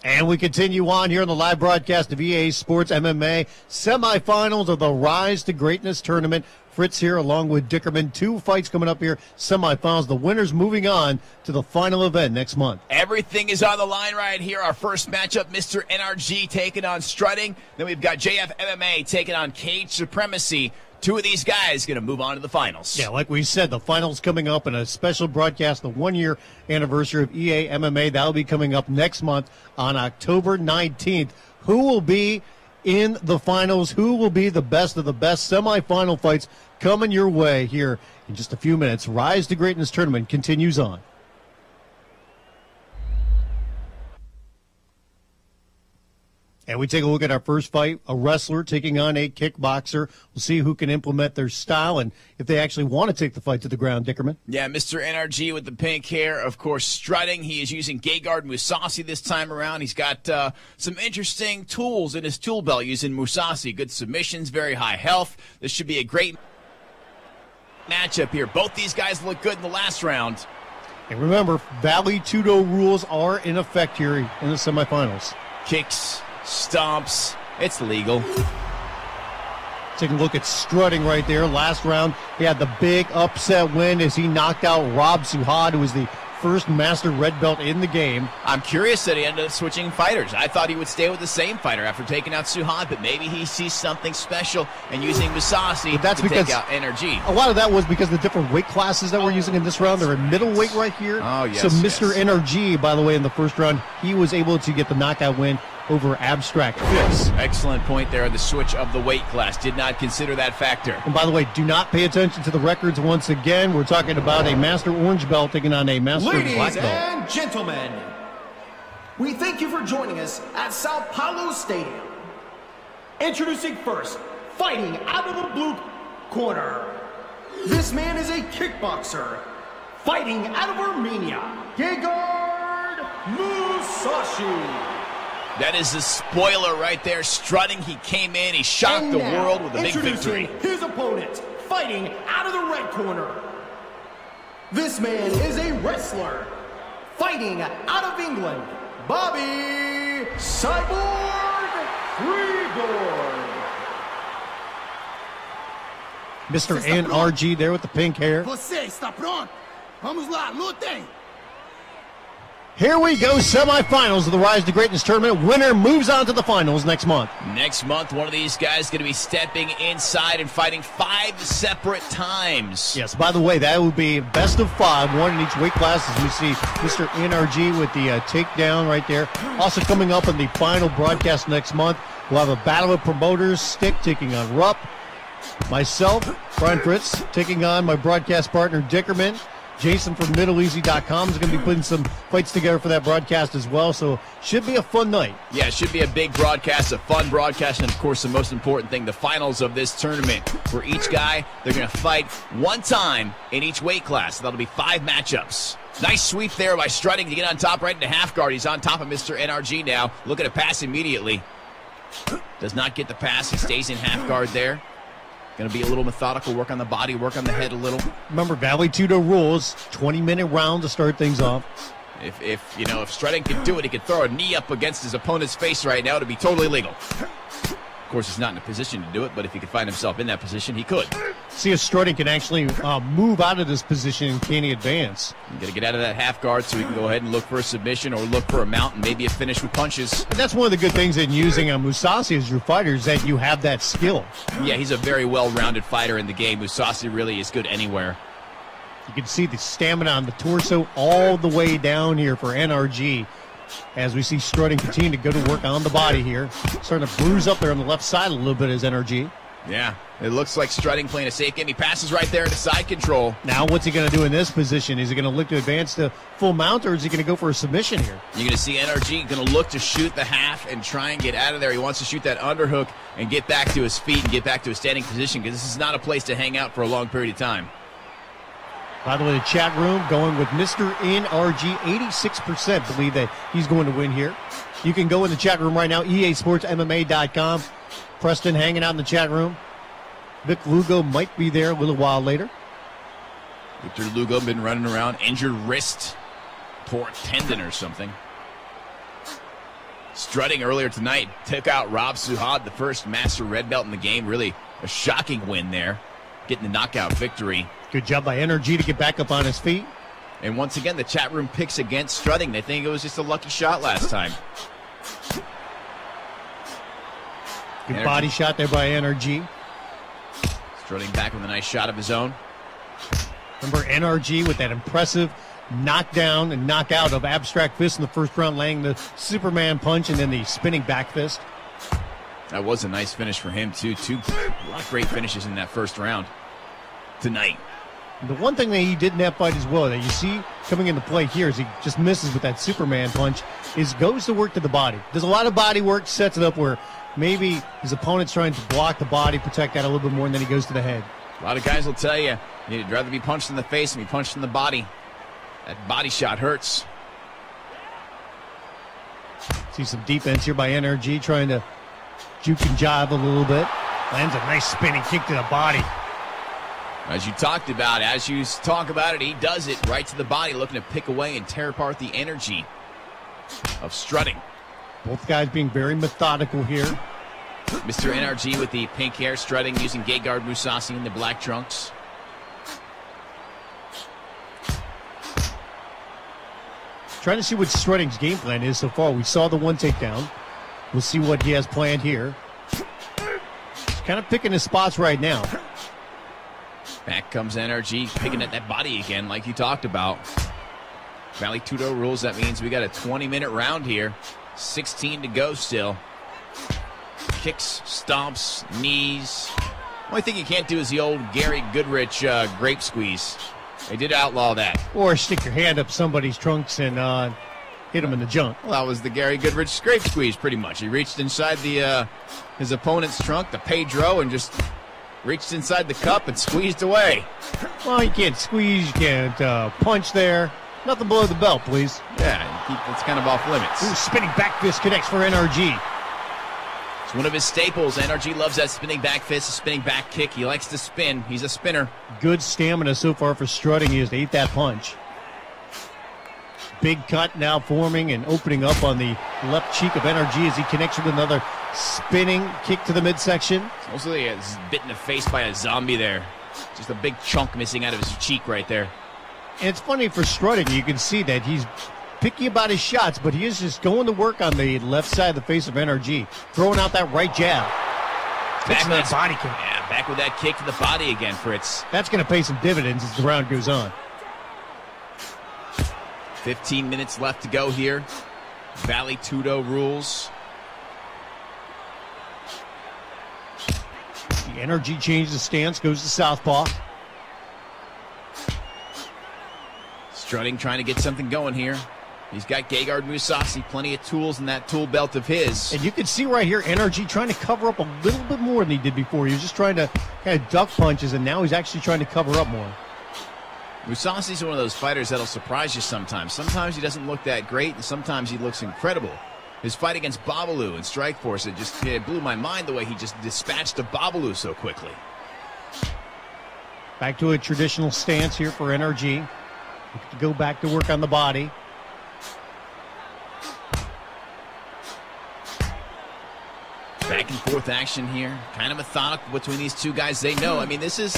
And we continue on here on the live broadcast of EA Sports MMA semifinals of the Rise to Greatness tournament. Fritz here along with Dickerman. 2 fights coming up here, semifinals. The winners moving on to the final event next month. Everything is on the line right here. Our first matchup, Mr. NRG taking on Strutting. Then we've got JF MMA taking on Cage Supremacy. 2 of these guys going to move on to the finals. Yeah, like we said, the finals coming up in a special broadcast, the 1-year anniversary of EA MMA. That will be coming up next month on October 19th. Who will be in the finals? Who will be the best of the best? Semifinal fights coming your way here in just a few minutes. Rise to Greatness tournament continues on. And we take a look at our first fight, a wrestler taking on a kickboxer. We'll see who can implement their style and if they actually want to take the fight to the ground, Dickerman. Yeah, Mr. NRG with the pink hair, of course, Strutting. He is using Gegard Mousasi this time around. He's got some interesting tools in his tool belt using Mousasi. Good submissions, very high health. This should be a great matchup here. Both these guys look good in the last round. And remember, Vale Tudo rules are in effect here in the semifinals. Kicks, stomps, it's legal. Taking a look at Strutting right there. Last round, he had the big upset win as he knocked out Rob Suhad, who was the first master red belt in the game. I'm curious that he ended up switching fighters. I thought he would stay with the same fighter after taking out Suhad, but maybe he sees something special and using Mousasi to take out NRG. A lot of that was because of the different weight classes that we're using in this round. They're in middleweight right here. Oh, yes, so Mr. yes. NRG, by the way, in the first round, he was able to get the knockout win over Abstract Fist. Excellent point there, the switch of the weight class. Did not consider that factor. And by the way, do not pay attention to the records once again. We're talking about a Master Orange Belt taking on a Master Black Belt. Ladies and gentlemen, we thank you for joining us at Sao Paulo Stadium. Introducing first, fighting out of the blue corner. This man is a kickboxer, fighting out of Armenia, Gegard Mousasi. That is the spoiler right there. Strutting, he came in, he shocked the world with a big victory. His opponent, fighting out of the red corner. This man is a wrestler, fighting out of England, Bobby Cyborg Freedor. Mr. NRG there with the pink hair. Você está pronto? Vamos lá, lutem! Here we go, semifinals of the Rise to Greatness tournament. Winner moves on to the finals next month. Next month, one of these guys is going to be stepping inside and fighting 5 separate times. Yes, by the way, that would be best of 5, one in each weight class, as we see Mr. NRG with the takedown right there. Also coming up in the final broadcast next month, we'll have a battle of promoters, Stick taking on Rupp. Myself, Brian Fritz, taking on my broadcast partner, Dickerman. Jason from MiddleEasy.com is going to be putting some fights together for that broadcast as well, so should be a fun night. Yeah, it should be a big broadcast, a fun broadcast, and of course the most important thing, the finals of this tournament. For each guy, they're going to fight one time in each weight class. That'll be 5 matchups. Nice sweep there by Strutting to get on top right into half guard. He's on top of Mr. NRG now. Looking to pass immediately. Does not get the pass. He stays in half guard there. Going to be a little methodical, work on the body, work on the head a little. Remember, Vale Tudo rules, 20-minute round to start things off. If Strutting could do it, he could throw a knee up against his opponent's face right now. It would be totally legal. Of course, he's not in a position to do it, but if he could find himself in that position, he could. See if Strutting can actually move out of this position and can he advance. He's got to get out of that half guard so he can go ahead and look for a submission or look for a mount and maybe a finish with punches. And that's one of the good things in using a Mousasi as your fighter is that you have that skill. Yeah, he's a very well-rounded fighter in the game. Mousasi really is good anywhere. You can see the stamina on the torso all the way down here for NRG. As we see Strutting continue to go to work on the body here. Starting to bruise up there on the left side a little bit as NRG. Yeah, it looks like Strutting playing a safe game. He passes right there into side control. Now what's he going to do in this position? Is he going to look to advance to full mount, or is he going to go for a submission here? You're going to see NRG going to look to shoot the half and try and get out of there. He wants to shoot that underhook and get back to his feet and get back to a standing position because this is not a place to hang out for a long period of time. By the way, the chat room going with Mr. NRG, 86% believe that he's going to win here. You can go in the chat room right now, easportsmma.com. Preston hanging out in the chat room. Vic Lugo might be there a little while later. Victor Lugo been running around, injured wrist, torn tendon or something. Strutting earlier tonight took out Rob Suhad, the first Master Red Belt in the game. Really a shocking win there, getting the knockout victory. Good job by Energy to get back up on his feet. And once again, the chat room picks against Strutting. They think it was just a lucky shot last time. Good body shot there by Energy. Strutting back with a nice shot of his own. Remember NRG with that impressive knockdown and knockout of Abstract Fist in the first round, laying the Superman punch and then the spinning back fist. That was a nice finish for him, too. A lot of great finishes in that first round tonight. The one thing that he did in that fight as well that you see coming into play here is he just misses with that Superman punch, is goes to work to the body. Does a lot of body work, sets it up where maybe his opponent's trying to block the body, protect that a little bit more, and then he goes to the head. A lot of guys will tell you, you'd rather be punched in the face than be punched in the body. That body shot hurts. See some defense here by NRG, trying to juke and jive a little bit. Lands a nice spinning kick to the body. As you talked about, as you talk about it, he does it right to the body, looking to pick away and tear apart the energy of Strutting. Both guys being very methodical here. Mr. NRG with the pink hair, Strutting using Gegard Mousasi in the black trunks. Trying to see what Strutting's game plan is so far. We saw the one takedown. We'll see what he has planned here. He's kind of picking his spots right now. Back comes NRG, picking at that body again like you talked about. Valley Tudo rules, that means we got a 20-minute round here. 16 to go still. Kicks, stomps, knees. Only thing you can't do is the old Gary Goodrich grape squeeze. They did outlaw that. Or stick your hand up somebody's trunks and hit him in the junk. Well, that was the Gary Goodrich grape squeeze pretty much. He reached inside the his opponent's trunk, the Pedro, and just reached inside the cup and squeezed away. Well, you can't squeeze, you can't punch there. Nothing below the belt, please. Yeah, it's kind of off limits. Ooh, spinning back fist connects for NRG. It's one of his staples. NRG loves that spinning back fist, a spinning back kick. He likes to spin. He's a spinner. Good stamina so far for Strutting. He just ate that punch. Big cut now forming and opening up on the left cheek of NRG as he connects with another spinning kick to the midsection. Also, he gets bit in the face by a zombie there. Just a big chunk missing out of his cheek right there. And it's funny for Strutting. You can see that he's picky about his shots, but he is just going to work on the left side of the face of NRG, throwing out that right jab. Back with that body kick. Yeah, back with that kick to the body again, Fritz. That's going to pay some dividends as the round goes on. 15 minutes left to go here. Valley Tudo rules. The NRG changes the stance, goes to southpaw. Strutting trying to get something going here. He's got Gegard Mousasi, plenty of tools in that tool belt of his. And you can see right here, NRG trying to cover up a little bit more than he did before. He was just trying to kind of duck punches, and now he's actually trying to cover up more. Mousasi's one of those fighters that'll surprise you sometimes. Sometimes he doesn't look that great, and sometimes he looks incredible. His fight against Babalu in Strikeforce, it blew my mind the way he just dispatched a Babalu so quickly. Back to a traditional stance here for NRG. Looking to go back to work on the body. Back and forth action here. Kind of methodical between these two guys. They know. I mean, this is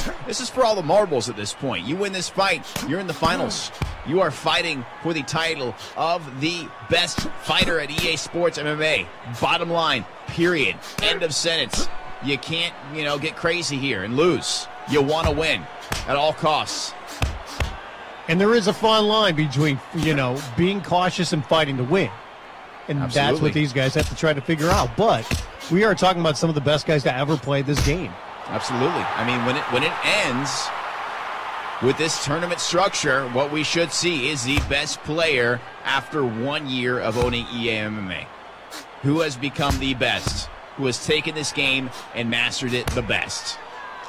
for all the marbles at this point. You win this fight, you're in the finals. You are fighting for the title of the best fighter at EA Sports MMA. Bottom line, period. End of sentence. You can't, get crazy here and lose. You want to win at all costs. And there is a fine line between, being cautious and fighting to win. And Absolutely. That's what these guys have to try to figure out. But we are talking about some of the best guys to ever play this game. Absolutely. I mean, when it ends with this tournament structure, what we should see is the best player after 1 year of owning EA MMA. Who has become the best? Who has taken this game and mastered it the best?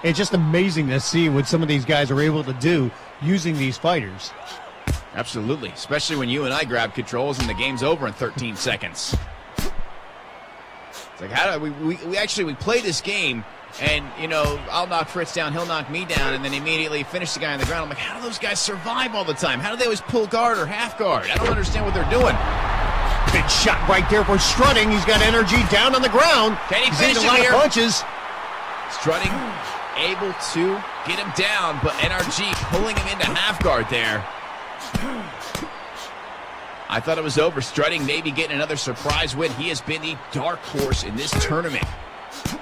It's just amazing to see what some of these guys are able to do using these fighters. Absolutely, especially when you and I grab controls and the game's over in 13 seconds. It's like, how do we play this game, and I'll knock Fritz down, he'll knock me down, and then immediately finish the guy on the ground. I'm like, how do those guys survive all the time? How do they always pull guard or half guard? I don't understand what they're doing. Big Big shot right there for Strutting. He's got energy down on the ground. Can he He's finish eating a lot it here? of punches. Strutting able to get him down, but NRG pulling him into half guard there. I thought it was over. Strutting maybe getting another surprise win. He has been the dark horse in this tournament.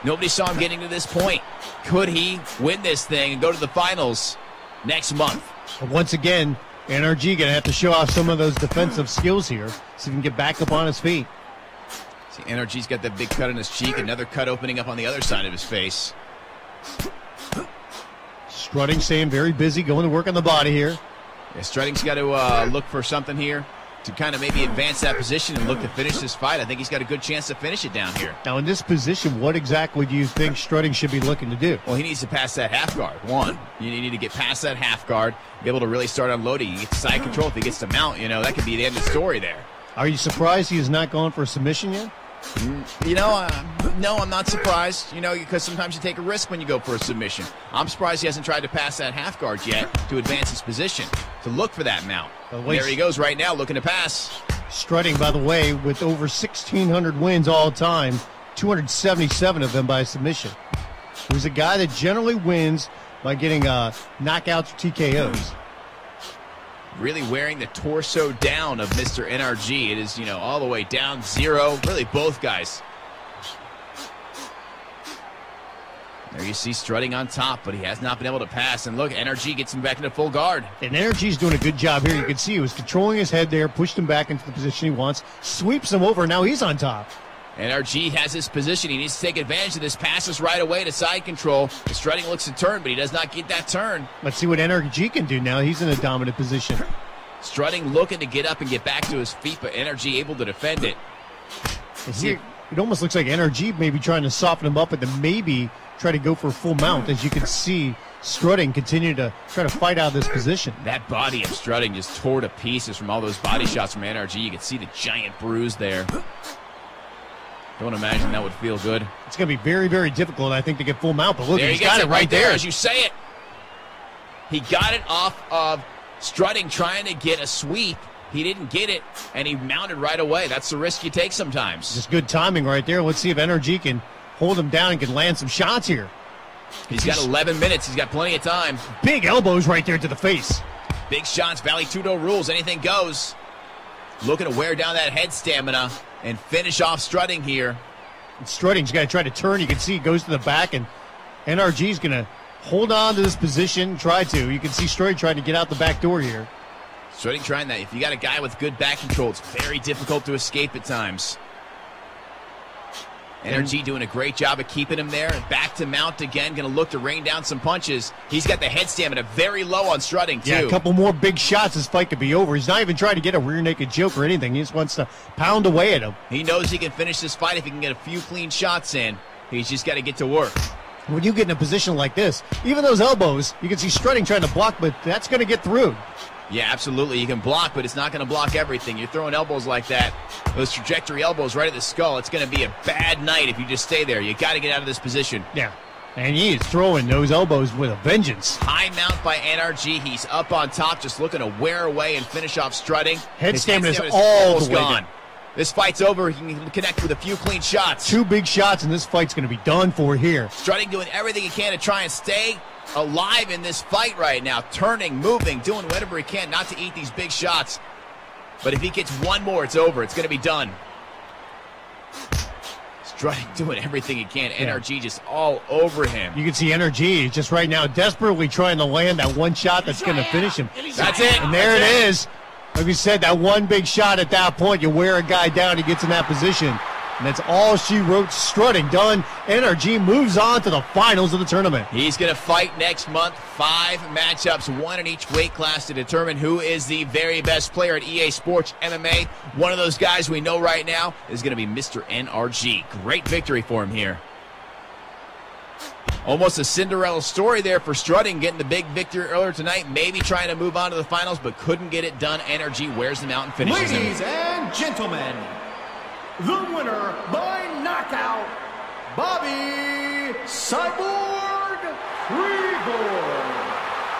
Nobody saw him getting to this point. Could he win this thing and go to the finals next month? But once again, NRG going to have to show off some of those defensive skills here so he can get back up on his feet. See, NRG's got that big cut on his cheek, another cut opening up on the other side of his face. Strutting staying very busy, going to work on the body here. Yeah, Strutting's got to look for something here to kind of maybe advance that position and look to finish this fight. I think he's got a good chance to finish it down here. Now, in this position, what exactly do you think Strutting should be looking to do? Well, he needs to pass that half guard. One, you need to get past that half guard, be able to really start unloading. You get to side control. If he gets to mount, you know, that could be the end of the story there. Are you surprised he has not gone for a submission yet? You know, no, I'm not surprised, you know, because sometimes you take a risk when you go for a submission. I'm surprised he hasn't tried to pass that half guard yet to advance his position, to look for that mount. There he goes right now, looking to pass. Strutting, by the way, with over 1,600 wins all time, 277 of them by submission. He's a guy that generally wins by getting knockouts or TKOs. Really wearing the torso down of Mr. NRG. It is, you know, all the way down, 0. Really, both guys. There you see Strutting on top, but he has not been able to pass. And look, NRG gets him back into full guard. And NRG's doing a good job here. You can see he was controlling his head there, pushed him back into the position he wants, sweeps him over, and now he's on top. NRG has his position. He needs to take advantage of this. Passes right away to side control. Strutting looks to turn, but he does not get that turn. Let's see what NRG can do now. He's in a dominant position. Strutting looking to get up and get back to his feet, but NRG able to defend it. Here, it almost looks like NRG maybe trying to soften him up and then maybe try to go for a full mount. As you can see, Strutting continue to try to fight out of this position. That body of Strutting just tore to pieces from all those body shots from NRG. You can see the giant bruise there. Don't imagine that would feel good. It's going to be very, very difficult, I think, to get full mount. But look, he's got it right there as you say it. He got it off of Strutting trying to get a sweep. He didn't get it, and he mounted right away. That's the risk you take sometimes. Just good timing right there. Let's see if NRG can hold him down and can land some shots here. He's got 11 minutes. He's got plenty of time. Big elbows right there to the face. Big shots. Vale Tudo rules. Anything goes. Looking to wear down that head stamina and finish off Strutting here. And Strutting's got to try to turn. You can see he goes to the back, and NRG's going to hold on to this position, try to. You can see Strutting trying to get out the back door here. Strutting trying that. If you got a guy with good back control, it's very difficult to escape at times. NRG doing a great job of keeping him there. Back to mount again. Going to look to rain down some punches. He's got the head stamina very low on Strutting, too. Yeah, a couple more big shots. This fight could be over. He's not even trying to get a rear naked choke or anything. He just wants to pound away at him. He knows he can finish this fight if he can get a few clean shots in. He's just got to get to work. When you get in a position like this, even those elbows, you can see Strutting trying to block, but that's going to get through. Yeah, absolutely. You can block, but it's not going to block everything. You're throwing elbows like that, those trajectory elbows right at the skull. It's going to be a bad night if you just stay there. You got to get out of this position. Yeah, and he is throwing those elbows with a vengeance. High mount by NRG. He's up on top, just looking to wear away and finish off Strutting. Head stamina is all the way gone. down. This fight's over. He can connect with a few clean shots. 2 big shots, and this fight's going to be done for here. Strutting doing everything he can to try and stay alive in this fight right now. Turning, moving, doing whatever he can not to eat these big shots. But if he gets one more, it's over. It's going to be done. Strutting doing everything he can. NRG just all over him. You can see NRG just right now desperately trying to land that one shot that's going to finish him. That's it. And there it is. Like we said, that one big shot at that point, you wear a guy down, he gets in that position. And that's all she wrote. Strutting done. NRG moves on to the finals of the tournament. He's going to fight next month. 5 matchups, 1 in each weight class to determine who is the very best player at EA Sports MMA. One of those guys we know right now is going to be Mr. NRG. Great victory for him here. Almost a Cinderella story there for Strutting, getting the big victory earlier tonight, maybe trying to move on to the finals, but couldn't get it done. NRG wears them out and finishes him. Ladies and gentlemen, the winner by knockout, Bobby Cyborg Regal.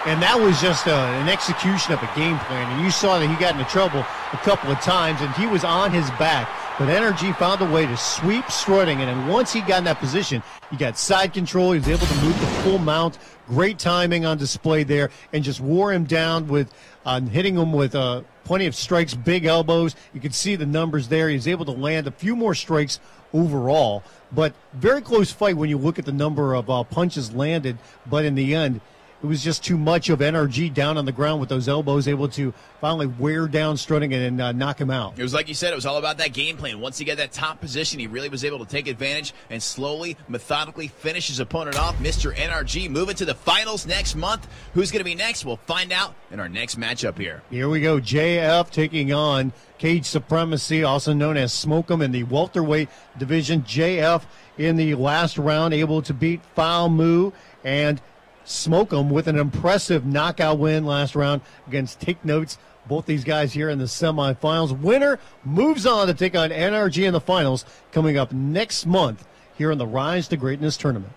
And that was just an execution of a game plan. And you saw that he got into trouble a couple of times, and he was on his back. But Energy found a way to sweep Strutting, and then once he got in that position, he got side control. He was able to move the full mount. Great timing on display there, and just wore him down with hitting him with plenty of strikes, big elbows. You could see the numbers there. He was able to land a few more strikes overall, but very close fight when you look at the number of punches landed. But in the end, it was just too much of NRG down on the ground with those elbows, able to finally wear down Strutting and knock him out. It was like you said, it was all about that game plan. Once he got that top position, he really was able to take advantage and slowly, methodically finish his opponent off. Mr. NRG moving to the finals next month. Who's going to be next? We'll find out in our next matchup here. Here we go. JF taking on Cage Supremacy, also known as Smoke'em in the welterweight division. JF in the last round able to beat Foul Moo and Smoke'em with an impressive knockout win last round against Take Notes. Both these guys here in the semifinals. Winner moves on to take on NRG in the finals coming up next month here in the Rise to Greatness tournament.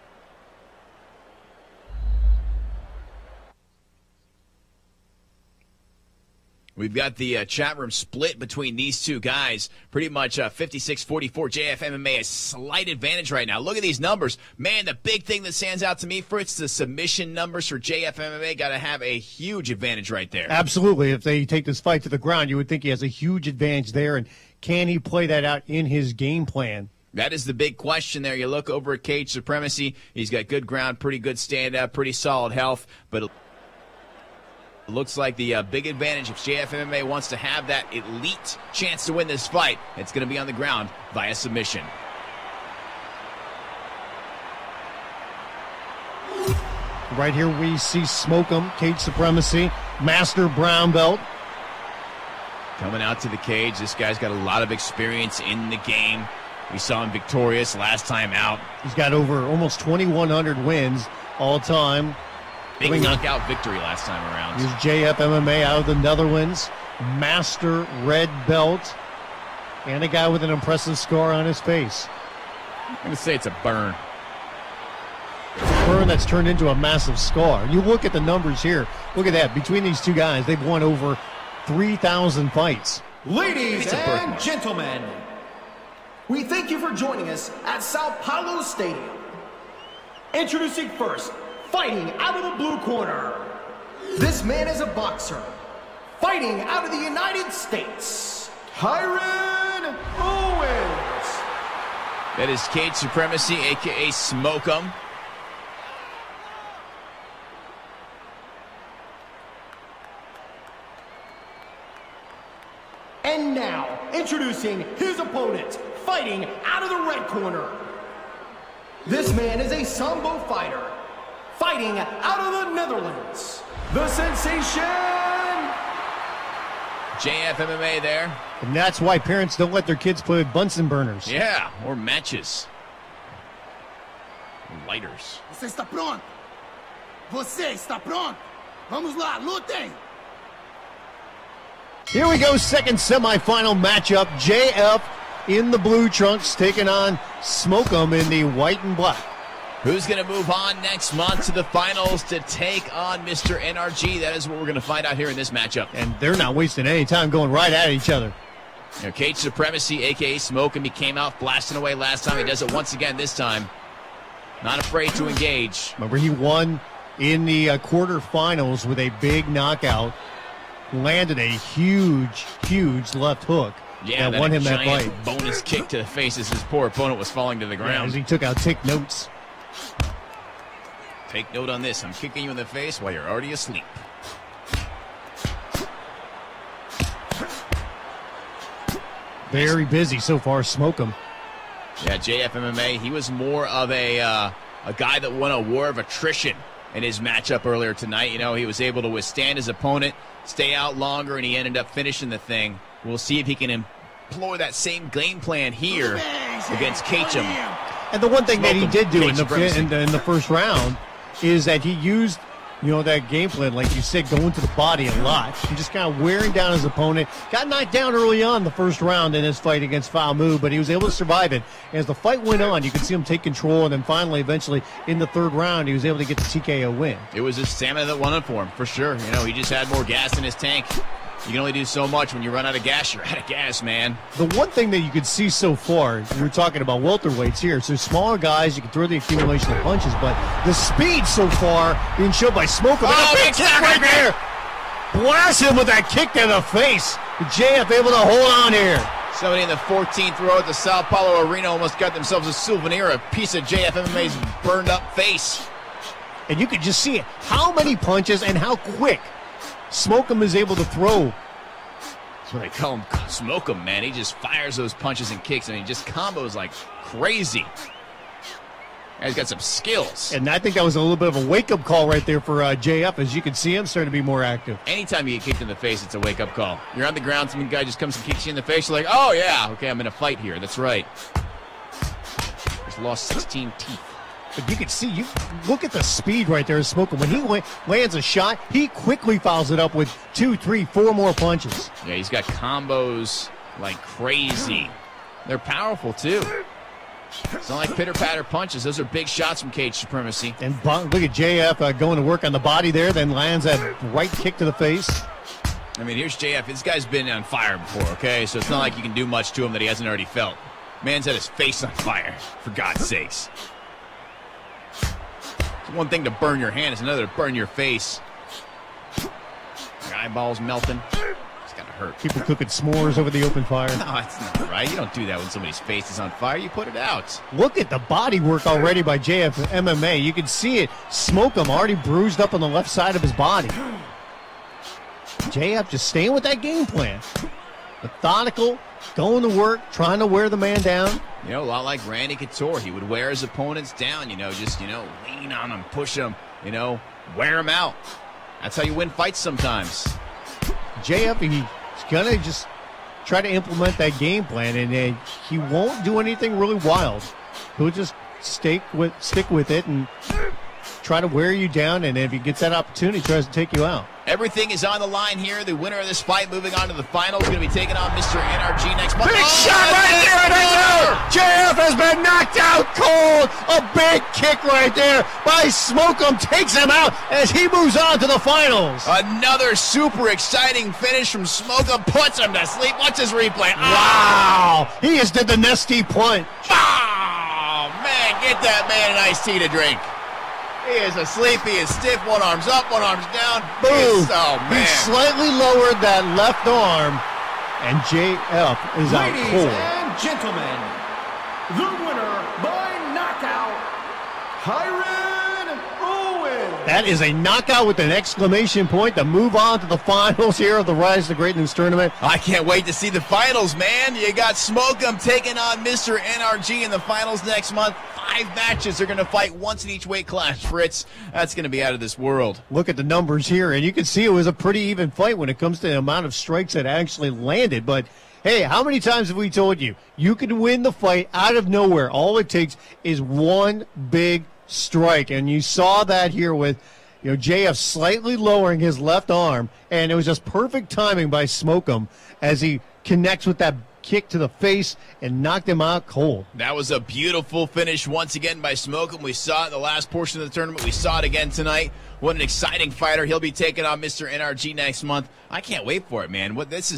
We've got the chat room split between these two guys. Pretty much 56-44. JF MMA a slight advantage right now. Look at these numbers. Man, the big thing that stands out to me, Fritz, the submission numbers for JF MMA got to have a huge advantage right there. Absolutely. If they take this fight to the ground, you would think he has a huge advantage there. And can he play that out in his game plan? That is the big question there. You look over at Cage Supremacy. He's got good ground, pretty good stand-up, pretty solid health, but it looks like the big advantage if JF MMA wants to have that elite chance to win this fight, it's going to be on the ground via submission. Right here we see Smoke'em, Cage Supremacy, Master Brown Belt. Coming out to the cage, this guy's got a lot of experience in the game. We saw him victorious last time out. He's got over almost 2,100 wins all time. Big knockout victory last time around. Here's JF MMA out of the Netherlands. Master Red Belt. And a guy with an impressive scar on his face. I'm going to say it's a burn. Burn that's turned into a massive scar. You look at the numbers here. Look at that. Between these two guys, they've won over 3,000 fights. Ladies and gentlemen, we thank you for joining us at Sao Paulo Stadium. Introducing first, fighting out of the blue corner. This man is a boxer. Fighting out of the United States, Hiron Owens. That is Cage Supremacy, a.k.a. Smoke'em. And now, introducing his opponent, fighting out of the red corner. This man is a Sambo fighter, fighting out of the Netherlands, the sensation, JF MMA there. And that's why parents don't let their kids play with Bunsen burners. Yeah, or matches. Lighters. Você está pronto? Você está pronto? Vamos lá, lutem! Here we go, second semifinal matchup. JF in the blue trunks taking on Smoke'em in the white and black. Who's going to move on next month to the finals to take on Mr. NRG? That is what we're going to find out here in this matchup. And they're not wasting any time going right at each other. You know, Cage Supremacy, a.k.a. Smoke'em, he came out blasting away last time. He does it once again this time. Not afraid to engage. Remember, he won in the quarterfinals with a big knockout. Landed a huge, huge left hook. Yeah, that won him that giant fight. Bonus kick to the face as his poor opponent was falling to the ground. Yeah, as he took out Take Notes. Take note on this. I'm kicking you in the face while you're already asleep. Very busy so far, Smoke'em. Yeah, JF MMA, he was more of a guy that won a war of attrition in his matchup earlier tonight. You know, he was able to withstand his opponent, stay out longer, and he ended up finishing the thing. We'll see if he can employ that same game plan here against Cachum. And the one thing that he did do in the first round is that he used You know, that game plan, like you said, going to the body a lot. He just kind of wearing down his opponent. Got knocked down early on the first round in his fight against Falmu, but he was able to survive it. As the fight went on, you could see him take control, and then finally, eventually, in the third round, he was able to get the TKO win. It was his stamina that won it for him, for sure. You know, he just had more gas in his tank. You can only do so much. When you run out of gas, you're out of gas, man. The one thing that you could see so far, we were talking about welterweights here, so smaller guys, you can throw the accumulation of punches, but the speed so far being shown by Smoker. Oh, big kick right there! Blast him with that kick to the face. JF able to hold on here. Somebody in the 14th row at the Sao Paulo Arena almost got themselves a souvenir, a piece of JF MMA's burned up face. And you could just see how many punches and how quick Smokem is able to throw. That's what they call him, Smoke him, man. He just fires those punches and kicks, and he just combos like crazy. He's got some skills. And I think that was a little bit of a wake-up call right there for JF, as you can see him starting to be more active. Anytime you get kicked in the face, it's a wake-up call. You're on the ground, some guy just comes and kicks you in the face, you're like, oh, yeah, okay, I'm in a fight here. That's right. Just lost 16 teeth. But you can see, you look at the speed right there of Smoker. When he lands a shot, he quickly follows it up with 2, 3, 4 more punches. Yeah, he's got combos like crazy. They're powerful, too. It's not like pitter-patter punches. Those are big shots from Cage Supremacy. And look at JF going to work on the body there, then lands that right kick to the face. I mean, here's JF. This guy's been on fire before, okay? So it's not like you can do much to him that he hasn't already felt. Man's had his face on fire, for God's sakes. It's one thing to burn your hand, it's another to burn your face. Your eyeballs melting. It's gotta hurt. People cooking s'mores over the open fire. No, that's not right. You don't do that when somebody's face is on fire. You put it out. Look at the body work already by JF MMA. You can see it. Smokem already bruised up on the left side of his body. JF just staying with that game plan. Methodical, going to work, trying to wear the man down. You know, a lot like Randy Couture. He would wear his opponents down, just, lean on them, push them, wear them out. That's how you win fights sometimes. JF, he's going to just try to implement that game plan, and he won't do anything really wild. He'll just stick with it and try to wear you down, and if he gets that opportunity, he tries to take you out. Everything is on the line here. The winner of this fight moving on to the finals is going to be taking on Mr. NRG next month. Big shot right there! JF has been knocked out cold. A big kick right there by Smokem takes him out as he moves on to the finals. Another super exciting finish from Smokem. Puts him to sleep. Watch this replay. Wow! He just did the nasty punch. Oh, man, get that man an iced tea to drink. He is asleep. He is stiff. One arm's up, one arm's down. Boom. Oh, man. He slightly lowered that left arm, and JF is out cold. Ladies and gentlemen, the winner by knockout, Kyron Owens. That is a knockout with an exclamation point to move on to the finals here of the Rise to Greatness tournament. I can't wait to see the finals, man. You got Smokem taking on Mr. NRG in the finals next month. 5 matches. They're going to fight once in each weight class, Fritz. That's going to be out of this world. Look at the numbers here, and you can see it was a pretty even fight when it comes to the amount of strikes that actually landed. But, hey, how many times have we told you? You can win the fight out of nowhere. All it takes is one big strike, and you saw that here with JF slightly lowering his left arm, and it was just perfect timing by Smokem as he connects with that kick to the face and knocked him out cold. That was a beautiful finish once again by Smokem. We saw it in the last portion of the tournament. We saw it again tonight. What an exciting fighter. He'll be taking on Mr. NRG next month. I can't wait for it, man. This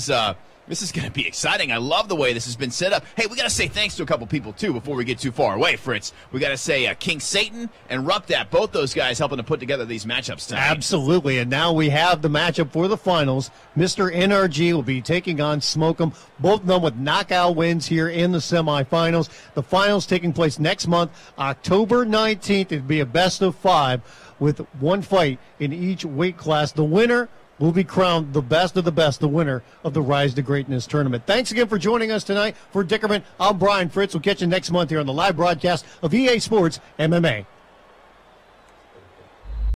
is going to be exciting. I love the way this has been set up. Hey, we got to say thanks to a couple people, too, before we get too far away, Fritz. We got to say King Satan and Rupdat, both those guys helping to put together these matchups tonight. Absolutely, and now we have the matchup for the finals. Mr. NRG will be taking on Smokem, both of them with knockout wins here in the semifinals. The finals taking place next month, October 19th. It'll be a best of 5 with one fight in each weight class. The winner will be crowned the best of the best, the winner of the Rise to Greatness tournament. Thanks again for joining us tonight. For Dickerman, I'm Brian Fritz. We'll catch you next month here on the live broadcast of EA Sports MMA.